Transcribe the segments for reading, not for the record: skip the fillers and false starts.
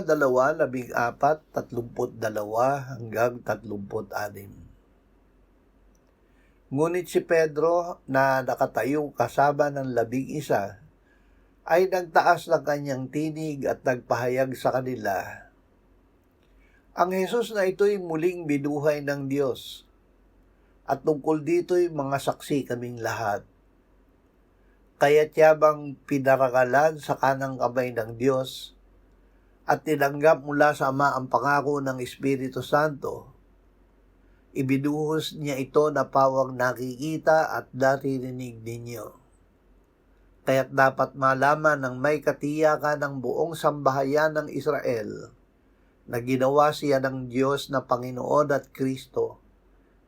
2:14-32 Ngunit si Pedro na nakatayo kasama ng 11 ay nagtaas ng kanyang tinig at nagpahayag sa kanila, "Ang Jesus na ito'y muling binuhay ng Diyos, at tungkol dito'y mga saksi kaming lahat. Kaya't yabang pinarangalan sa kanang kamay ng Diyos at tinanggap mula sa Ama ang pangako ng Espiritu Santo, ibinuhos niya ito na pawang nakikita at naririnig ninyo. Kaya't dapat malaman ng may katiyakan ng buong sambahayan ng Israel na ginawa siya ng Diyos na Panginoon at Kristo,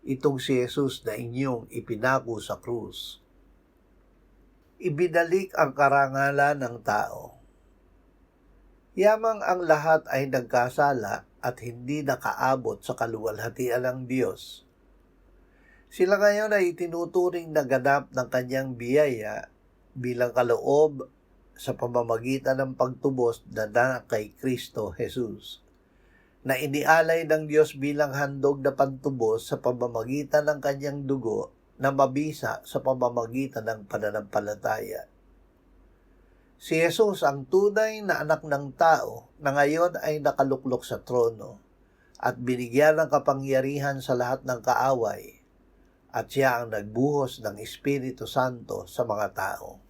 itong si Jesus na inyong ipinako sa krus." Ibinalik ang karangalan ng tao. Yamang ang lahat ay nagkasala at hindi nakaabot sa kaluwalhatian ng Diyos, sila ngayon ay tinuturing na ganap ng kanyang biyaya bilang kaloob sa pamamagitan ng pagtubos na kay Kristo Jesus, na inialay ng Diyos bilang handog na pantubos sa pamamagitan ng kanyang dugo na mabisa sa pamamagitan ng pananampalataya. Si Jesus ang tunay na anak ng tao na ngayon ay nakaluklok sa trono at binigyan ng kapangyarihan sa lahat ng kaaway, at siya ang nagbuhos ng Espiritu Santo sa mga tao.